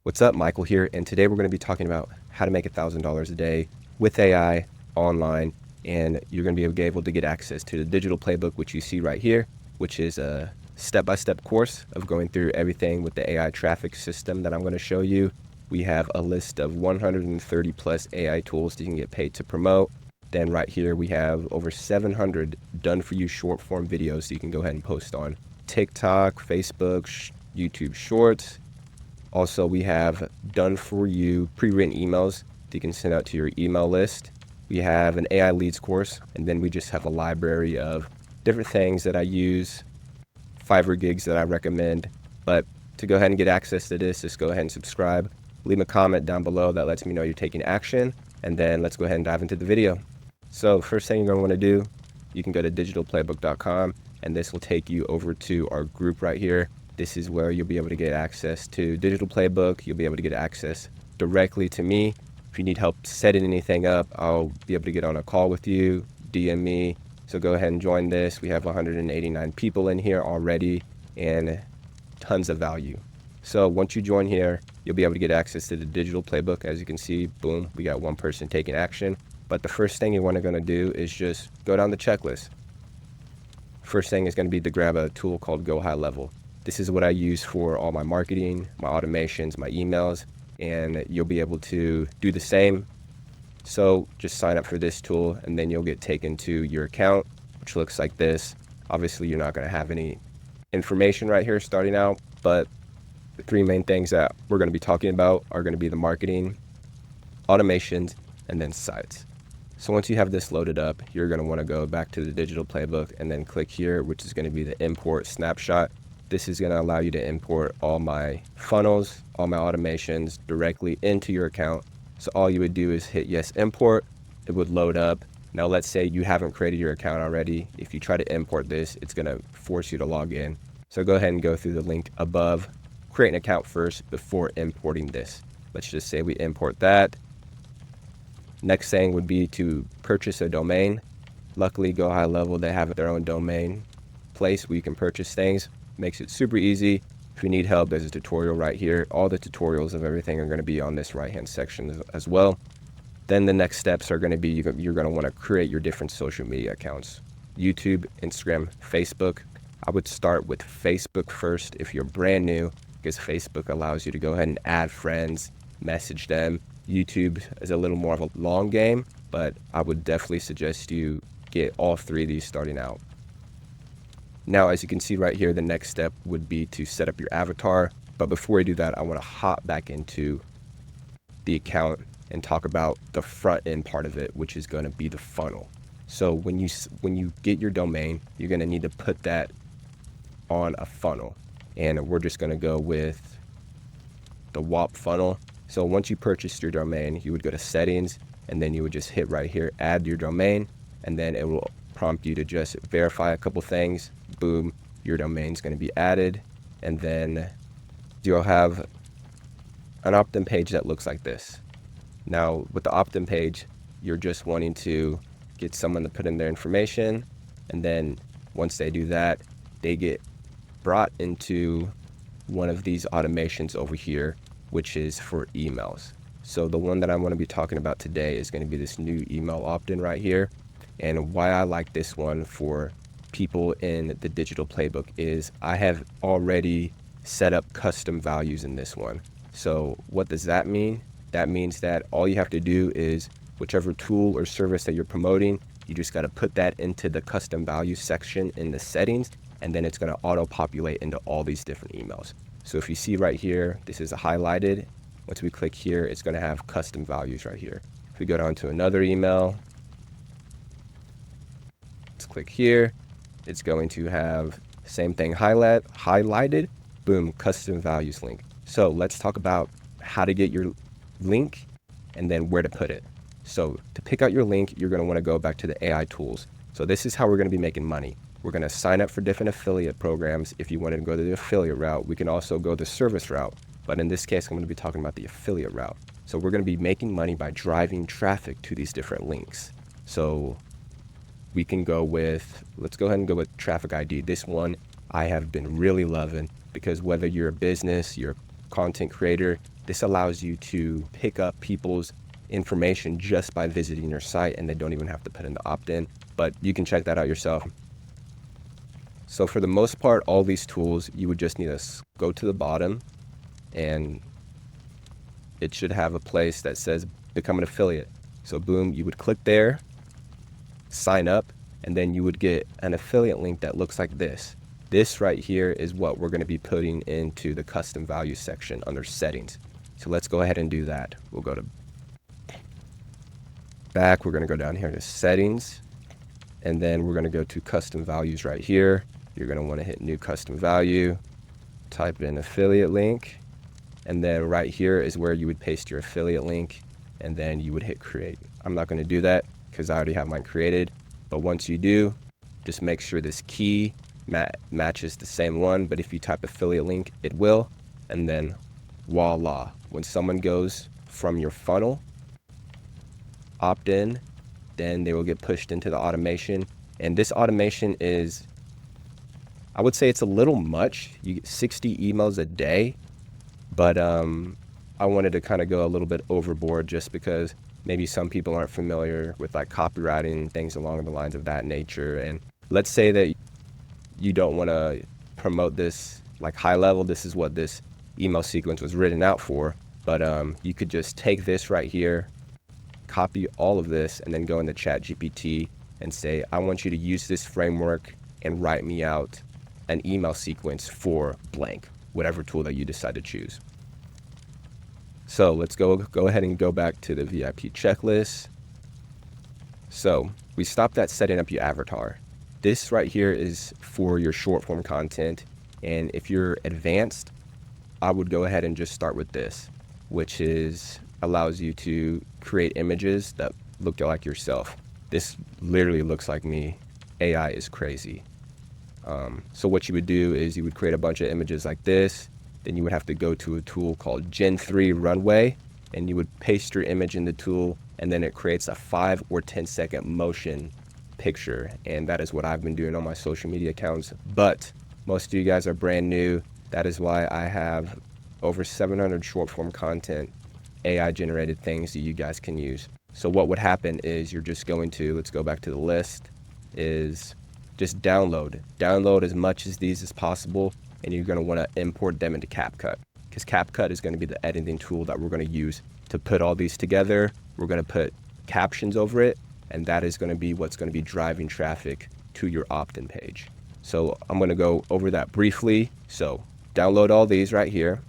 What's up, Michael here, and today we're going to be talking about how to make $1,000 a day with AI online, and you're going to be able to get access to the digital playbook, which you see right here, which is a step-by-step course of going through everything with the AI traffic system that I'm going to show you. We have a list of 130 plus AI tools that you can get paid to promote. Then right here we have over 700 done-for-you short-form videos so you can go ahead and post on TikTok, Facebook, YouTube Shorts. Also, we have done-for-you pre-written emails that you can send out to your email list. We have an AI leads course, and then we just have a library of different things that I use, Fiverr gigs that I recommend. But to go ahead and get access to this, just go ahead and subscribe. Leave a comment down below that lets me know you're taking action, and then let's go ahead and dive into the video. So first thing you're going to want to do, you can go to digitalplaybook.com, and this will take you over to our group right here. This is where you'll be able to get access to Digital Playbook. You'll be able to get access directly to me. If you need help setting anything up, I'll be able to get on a call with you, DM me. So go ahead and join this. We have 189 people in here already and tons of value. So once you join here, you'll be able to get access to the Digital Playbook. As you can see, boom, we got one person taking action. But the first thing you're going to do is just go down the checklist. First thing is going to be to grab a tool called Go High Level. This is what I use for all my marketing, my automations, my emails, and you'll be able to do the same. So just sign up for this tool and then you'll get taken to your account, which looks like this. Obviously, you're not going to have any information right here starting out, but the three main things that we're going to be talking about are going to be the marketing, automations, and then sites. So once you have this loaded up, you're going to want to go back to the Digital Playbook and then click here, which is going to be the import snapshot. This is going to allow you to import all my funnels, all my automations directly into your account. So all you would do is hit yes, import. It would load up. Now let's say you haven't created your account already. If you try to import this, it's going to force you to log in. So go ahead and go through the link above. Create an account first before importing this. Let's just say we import that. Next thing would be to purchase a domain. Luckily, Go High Level, they have their own domain place where you can purchase things. Makes it super easy. If you need help, there's a tutorial right here. All the tutorials of everything are going to be on this right hand section as well. Then the next steps are going to be you're going to want to create your different social media accounts. YouTube, Instagram, Facebook. I would start with Facebook first if you're brand new, because Facebook allows you to go ahead and add friends, message them. YouTube is a little more of a long game, but I would definitely suggest you get all three of these starting out. Now, as you can see right here, the next step would be to set up your avatar. But before I do that, I want to hop back into the account and talk about the front end part of it, which is going to be the funnel. So when you get your domain, you're going to need to put that on a funnel. And we're just going to go with the WAP funnel. So once you purchased your domain, you would go to settings, and then you would just hit right here, add your domain, and then it will prompt you to just verify a couple things. Boom, your domain's going to be added, and then you'll have an opt-in page that looks like this. Now with the opt-in page, you're just wanting to get someone to put in their information, and then once they do that, they get brought into one of these automations over here, which is for emails. So the one that I want to be talking about today is going to be this new email opt-in right here. And why I like this one for people in the Digital Playbook is I have already set up custom values in this one. So what does that mean? That means that all you have to do is whichever tool or service that you're promoting, you just got to put that into the custom value section in the settings, and then it's going to auto populate into all these different emails. So if you see right here, this is highlighted. Once we click here, it's going to have custom values right here. If we go down to another email, let's click here. It's going to have same thing highlighted, boom, custom values link. So let's talk about how to get your link and then where to put it. So to pick out your link, you're going to want to go back to the AI tools. So this is how we're going to be making money. We're going to sign up for different affiliate programs. If you wanted to go the affiliate route, we can also go the service route. But in this case, I'm going to be talking about the affiliate route. So we're going to be making money by driving traffic to these different links. So we can go with, let's go ahead and go with traffic ID. This one I have been really loving because whether you're a business, you're content creator, this allows you to pick up people's information just by visiting your site, and they don't even have to put in the opt-in, but you can check that out yourself. So for the most part, all these tools, you would just need to go to the bottom, and it should have a place that says become an affiliate. So boom, you would click there, sign up, and then you would get an affiliate link that looks like this. This right here is what we're going to be putting into the custom value section under settings. So let's go ahead and do that. We'll go to back. We're going to go down here to settings, and then we're going to go to custom values right here. You're going to want to hit new custom value, type in affiliate link, and then right here is where you would paste your affiliate link, and then you would hit create. I'm not going to do that because I already have mine created, but once you do, just make sure this key matches the same one, but if you type affiliate link, it will, and then voila, when someone goes from your funnel, opt in, then they will get pushed into the automation. And this automation is, I would say it's a little much. You get 60 emails a day, but I wanted to kind of go a little bit overboard just because maybe some people aren't familiar with like copywriting, things along the lines of that nature. And let's say that you don't want to promote this like high level. This is what this email sequence was written out for, but you could just take this right here, copy all of this, and then go into ChatGPT and say, I want you to use this framework and write me out an email sequence for blank, whatever tool that you decide to choose. So let's go ahead and go back to the VIP checklist. So we stopped at setting up your avatar. This right here is for your short form content. And if you're advanced, I would go ahead and just start with this, which allows you to create images that look like yourself. This literally looks like me. AI is crazy. So what you would do is you would create a bunch of images like this. Then you would have to go to a tool called Gen 3 Runway, and you would paste your image in the tool, and then it creates a 5 or 10 second motion picture. And that is what I've been doing on my social media accounts. But most of you guys are brand new. That is why I have over 700 short form content, AI generated things that you guys can use. So what would happen is you're just going to, let's go back to the list, is just download as much of these as possible, and you're going to want to import them into CapCut, because CapCut is going to be the editing tool that we're going to use to put all these together. We're going to put captions over it, and that is going to be what's going to be driving traffic to your opt-in page. So I'm going to go over that briefly. So download all these right here,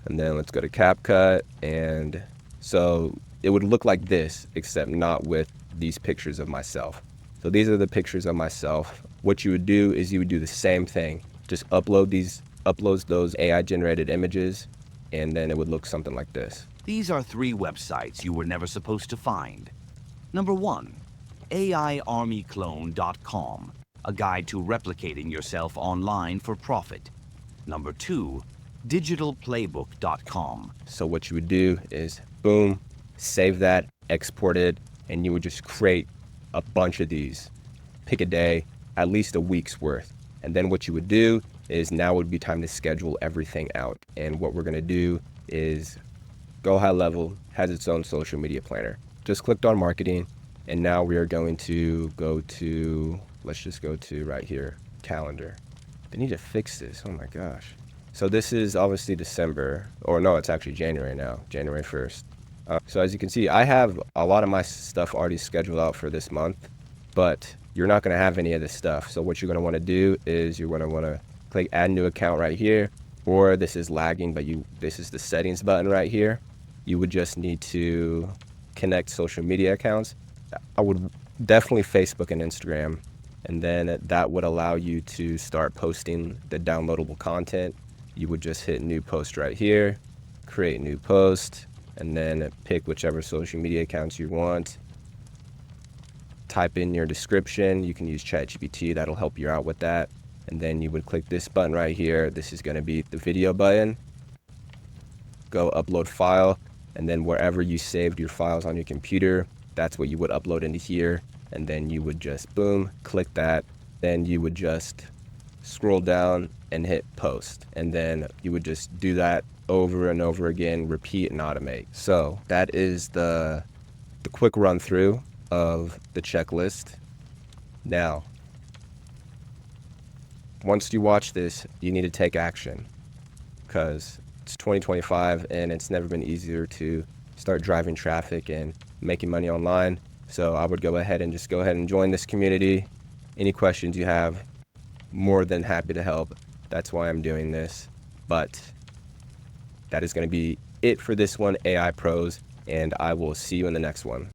and then let's go to CapCut. And so it would look like this, except not with these pictures of myself. So these are the pictures of myself. What you would do is you would do the same thing. Just upload those AI generated images, and then it would look something like this. These are 3 websites you were never supposed to find. Number 1, AIArmyClone.com, a guide to replicating yourself online for profit. Number 2, DigitalPlaybook.com. So what you would do is, boom, save that, export it, and you would just create a bunch of these. Pick a day, at least a week's worth. And then what you would do is now would be time to schedule everything out. And what we're going to do is Go High Level has its own social media planner. Just clicked on marketing, and now we are going to go to, let's just go to right here, calendar. They need to fix this. Oh my gosh. So this is obviously December, or no, it's actually January now, January 1st. So as you can see, I have a lot of my stuff already scheduled out for this month, but you're not going to have any of this stuff. So what you're going to want to do is you're going to want to click add new account right here, or this is lagging, but this is the settings button right here. You would just need to connect social media accounts. I would definitely Facebook and Instagram, and then that would allow you to start posting the downloadable content. You would just hit new post right here, create new post, and then pick whichever social media accounts you want. Type in your description. You can use ChatGPT, that'll help you out with that. And then you would click this button right here. This is going to be the video button. Go upload file, and then wherever you saved your files on your computer, that's what you would upload into here. And then you would just boom, click that. Then you would just scroll down and hit post. And then you would just do that over and over again, repeat and automate. So that is the quick run through of the checklist. Now, once you watch this, you need to take action, because it's 2025 and it's never been easier to start driving traffic and making money online. So I would go ahead and join this community. Any questions you have, more than happy to help. That's why I'm doing this. But that is going to be it for this one, AI Pros, and I will see you in the next one.